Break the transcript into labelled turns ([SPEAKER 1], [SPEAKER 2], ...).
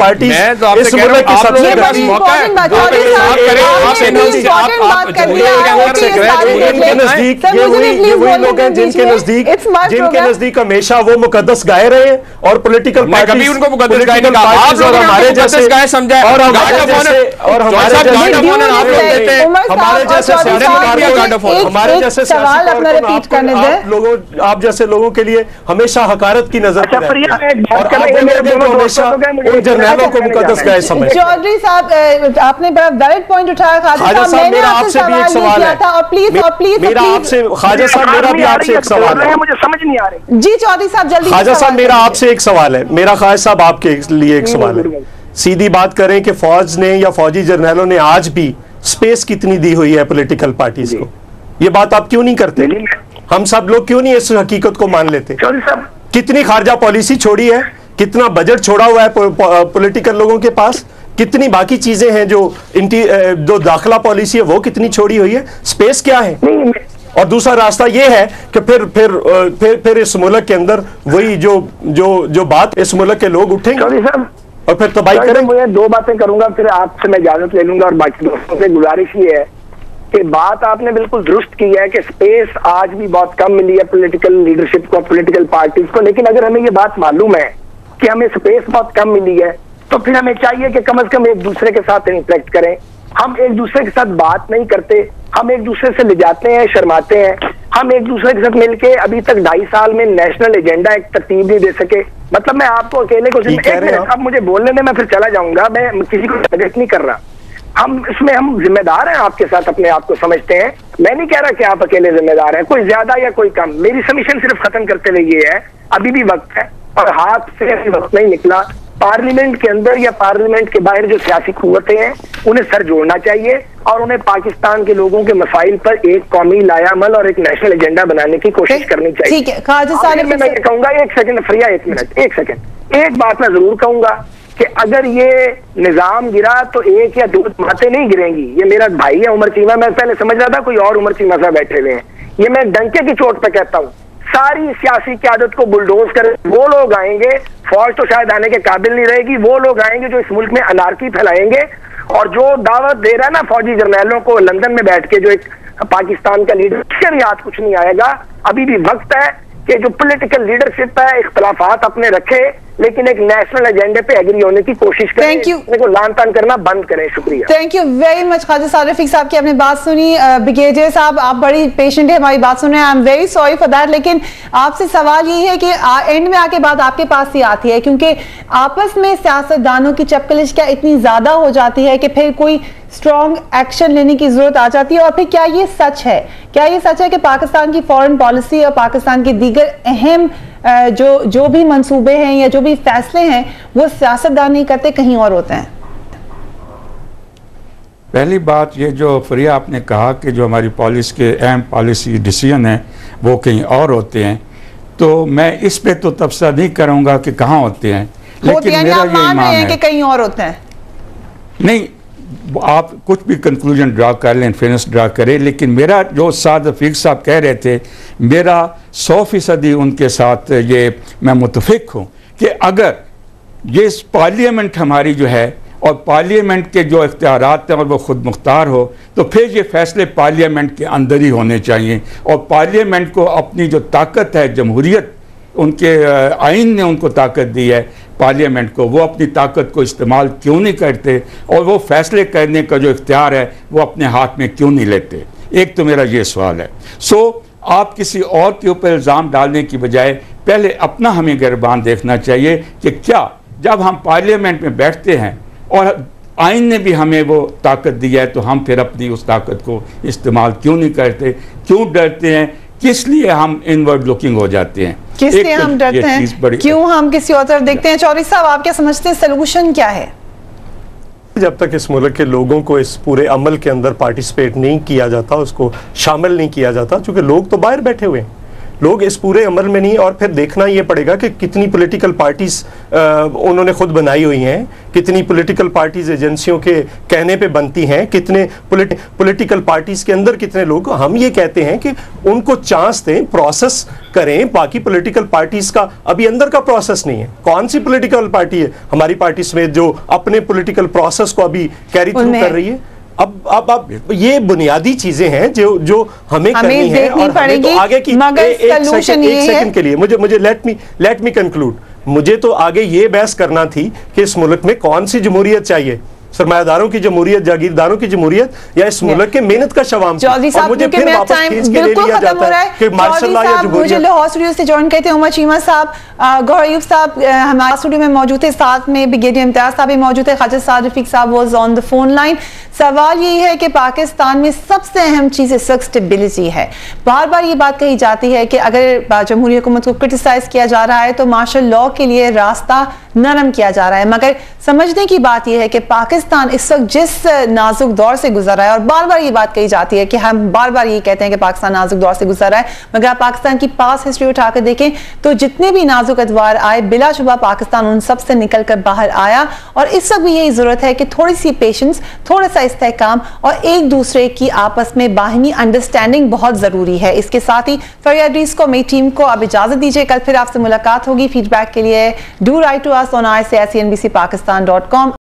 [SPEAKER 1] Party इस मुल्क की सबसे बड़ी वही लोग हैं जिनके नजदीक हमेशा वो मुकद्दस गाय रहे हैं और पॉलिटिकल पार्टी उनको मुकद्दस गाय और हमारे जैसे गाय समझा और हमारे जैसे
[SPEAKER 2] सवाल अपना रिपीट करने दें।
[SPEAKER 1] लोगों आप जैसे लोगों के लिए हमेशा हकारत की नजर जर्नैलों को मुकद्दस गाय समझ।
[SPEAKER 2] चौधरी साहब आपने बड़ा वैलिड पॉइंट उठाया।
[SPEAKER 1] ख्वाजा साहब मेरा आपसे भी एक सवाल है
[SPEAKER 2] और प्लीज
[SPEAKER 1] मेरा आपसे ख्वाजा साहब मेरा भी आपसे एक सवाल है,
[SPEAKER 3] मुझे समझ नहीं आ रही।
[SPEAKER 2] जी चौधरी साहब जल्दी।
[SPEAKER 1] ख्वाजा साहब मेरा आपसे एक सवाल है, मेरा ख्वाजा साहब आपके लिए एक सवाल है। सीधी बात करें कि फौज ने या फौजी जर्नैलों ने आज भी स्पेस कितनी दी हुई है पॉलिटिकल पार्टीज को, ये बात आप क्यों नहीं करते? हम सब लोग क्यों नहीं इस हकीकत को मान लेते? कितनी खारजा पॉलिसी छोड़ी है, कितना बजट छोड़ा हुआ है पॉलिटिकल लोगों के पास, कितनी बाकी चीजें हैं जो दाखिला पॉलिसी है वो कितनी छोड़ी हुई है, स्पेस क्या है? और दूसरा रास्ता ये है कि फिर इस मुल्क के अंदर वही जो बात इस मुल्क के लोग उठेंगे और फिर तबाही करेंगे।
[SPEAKER 3] मुझे दो बातें करूंगा फिर आपसे मैं इजाजत ले लूंगा और बाकी दोस्तों से गुजारिश ये है कि बात आपने बिल्कुल दुरुस्त की है कि स्पेस आज भी बहुत कम मिली है पॉलिटिकल लीडरशिप को, पॉलिटिकल पार्टीज को, लेकिन अगर हमें ये बात मालूम है कि हमें स्पेस बहुत कम मिली है तो फिर हमें चाहिए कि कम से कम एक दूसरे के साथ इंटरेक्ट करें। हम एक दूसरे के साथ बात नहीं करते, हम एक दूसरे से ले जाते हैं, शर्माते हैं। हम एक दूसरे के साथ मिलके अभी तक 2.5 साल में नेशनल एजेंडा एक तरतीब नहीं दे सके। मतलब मैं आपको अकेले को अब मुझे बोलने में मैं फिर चला जाऊंगा, मैं किसी को टारगेट नहीं कर रहा। हम इसमें हम जिम्मेदार हैं, आपके साथ अपने आप को समझते हैं। मैं नहीं कह रहा कि आप अकेले जिम्मेदार हैं, कोई ज्यादा या कोई कम। मेरी सबमिशन सिर्फ खत्म करते हुए ये है, अभी भी वक्त है और हाथ से अभी वक्त नहीं निकला। पार्लियामेंट के अंदर या पार्लियामेंट के बाहर जो सियासी कुव्वतें हैं उन्हें सर जोड़ना चाहिए और उन्हें पाकिस्तान के लोगों के मसाइल पर एक कौमी लायामल और एक नेशनल एजेंडा बनाने की कोशिश करनी चाहिए।
[SPEAKER 2] ठीक है,
[SPEAKER 3] मैं ये कहूंगा, एक सेकंड फ्रिया, एक मिनट, एक सेकंड, एक बात मैं जरूर कहूंगा कि अगर ये निजाम गिरा तो एक या दो जमातें नहीं गिरेंगी। ये मेरा भाई है उमर चीमा, मैं पहले समझ रहा था कोई और उमर चीमा साहब बैठे हुए हैं। ये मैं डंके की चोट पे कहता हूँ, सारी सियासी क़यादत को बुलडोज कर वो लोग आएंगे, फौज तो शायद आने के काबिल नहीं रहेगी, वो लोग आएंगे जो इस मुल्क में अनारकी फैलाएंगे। और जो दावत दे रहा है ना फौजी जर्नैलों को लंदन में बैठ के जो एक पाकिस्तान का लीडर, उसके भी हाथ कुछ नहीं आएगा। अभी भी वक्त है कि जो पॉलिटिकल लीडरशिप है इख्तलाफात अपने रखे लेकिन एक नेशनल एजेंडे पे एग्री होने की कोशिश करें, को लान तान करना बंद करें। शुक्रिया,
[SPEAKER 2] thank you very much Khawaja Saad Rafique sahab की आपने बात सुनी। ब्रिगेडियर साहब आप बड़ी पेशेंट है, हमारी बात सुन रहे हैं, I am very sorry for that. लेकिन आपसे सवाल यही है कि एंड में आके बात आपके पास ही आती है, क्योंकि आपस में सियासतदानों की चपकलिश क्या इतनी ज्यादा हो जाती है कि फिर कोई स्ट्रॉन्ग एक्शन लेने की जरूरत आ जाती है। और फिर क्या ये सच है, क्या ये सच है कि पाकिस्तान की फॉरेन पॉलिसी और पाकिस्तान की दीगर अहम जो भी मंसूबे हैं या जो भी फैसले हैं वो सियासतदान नहीं करते, कहीं और होते हैं?
[SPEAKER 4] पहली बात ये जो फरिया आपने कहा कि जो हमारी पॉलिसी के अहम पॉलिसी डिसीजन हैं वो कहीं और होते हैं, तो मैं इस पे तो तबसरा नहीं करूँगा कि कहाँ होते हैं, लेकिन मेरा ये ईमान है
[SPEAKER 2] कि कहीं और होते हैं।
[SPEAKER 4] नहीं, आप कुछ भी कंक्लूजन ड्रा कर लें, इन्फेरेंस ड्रा करें, लेकिन मेरा जो साद रफीक साहब कह रहे थे, मेरा 100% उनके साथ ये मैं मुतफिक हूँ कि अगर ये पार्लियामेंट हमारी जो है और पार्लियामेंट के जो इख्तियारात हैं और वो खुद मुख्तार हो, तो फिर ये फैसले पार्लियामेंट के अंदर ही होने चाहिए। और पार्लियामेंट को अपनी जो ताकत है, जमहूरियत उनके आइन ने उनको ताकत दी है पार्लियामेंट को, वो अपनी ताकत को इस्तेमाल क्यों नहीं करते और वो फैसले करने का जो इख्तियार है वो अपने हाथ में क्यों नहीं लेते? एक तो मेरा ये सवाल है। आप किसी और के ऊपर इल्ज़ाम डालने की बजाय पहले अपना हमें गिरबान देखना चाहिए कि क्या जब हम पार्लियामेंट में बैठते हैं और आइन ने भी हमें वो ताकत दी है तो हम फिर अपनी उस ताकत को इस्तेमाल क्यों नहीं करते? क्यों डरते हैं? किस लिए हम इनवर्ड लुकिंग हो जाते हैं?
[SPEAKER 2] किस लिए हम डरते हैं? क्यों हम किसी और तरफ देखते हैं? चौधरी साहब आप क्या समझते हैं, सोल्यूशन क्या है?
[SPEAKER 1] जब तक इस मुल्क के लोगों को इस पूरे अमल के अंदर पार्टिसिपेट नहीं किया जाता, उसको शामिल नहीं किया जाता, क्योंकि लोग तो बाहर बैठे हुए हैं, लोग इस पूरे अमल में नहीं, और फिर देखना ये पड़ेगा कि कितनी पॉलिटिकल पार्टीज उन्होंने खुद बनाई हुई हैं, कितनी पॉलिटिकल पार्टीज एजेंसियों के कहने पे बनती हैं, कितने पॉलिटिकल पार्टीज के अंदर कितने लोग। हम ये कहते हैं कि उनको चांस दें, प्रोसेस करें। बाकी पॉलिटिकल पार्टीज का अभी अंदर का प्रोसेस नहीं है। कौन सी पॉलिटिकल पार्टी है हमारी पार्टी समेत जो अपने पॉलिटिकल प्रोसेस को अभी कैरी थ्रू कर रही है? अब ये बुनियादी चीजें हैं जो हमें करनी है, और हमें तो आगे की एक सेकंड के लिए मुझे लेट मी कंक्लूड। मुझे तो आगे ये बहस करना थी कि इस मुल्क में कौन सी जमहूरियत चाहिए, सरमायादारों की जमहूरियत, जागीरदारों की जमहूरियत, या इस मुल्क के मेहनत का शवाम। और मुझे फिर वापस खींच के ले लिया जाता है कि मार्शल लॉ या जमहूरियत।
[SPEAKER 2] मुझे लाहौर स्टूडियो से ज्वाइन करते हैं उमर चीमा साहब, गौहर अयूब साहब हमारे स्टूडियो में मौजूद है, साथ में ब्रिगेडियर इम्तियाज साहब भी मौजूद है, ख्वाजा साद रफीक साहब was on the phone line. सवाल यही है कि पाकिस्तान में सबसे अहम चीज इस वक्त स्टेबिलिटी है। बार बार ये बात कही जाती है कि अगर जमहूरी हुकूमत को क्रिटिसाइज किया जा रहा है तो मार्शल लॉ के लिए रास्ता नरम किया जा रहा है, मगर समझने की बात यह है कि पाकिस्तान इस वक्त जिस नाजुक दौर से गुजर रहा है, और बार बार ये बात कही जाती है कि हम बार बार ये कहते हैं कि पाकिस्तान नाजुक दौर से गुजर रहा है, मगर आप पाकिस्तान की पास हिस्ट्री उठाकर देखें तो जितने भी नाजुक अदवार आए बिलाशुबा पाकिस्तान उन सब से निकल कर बाहर आया। और इस वक्त भी यही जरूरत है कि थोड़ी सी पेशेंस, थोड़ा सा इस्तेहकाम और एक दूसरे की आपस में बाहिनी अंडरस्टैंडिंग बहुत जरूरी है। इसके साथ ही फरिया इदरीस को, मेरी टीम को अब इजाजत दीजिए। कल फिर आपसे मुलाकात होगी। फीडबैक के लिए do write to us on ICICNBCPakistan.com।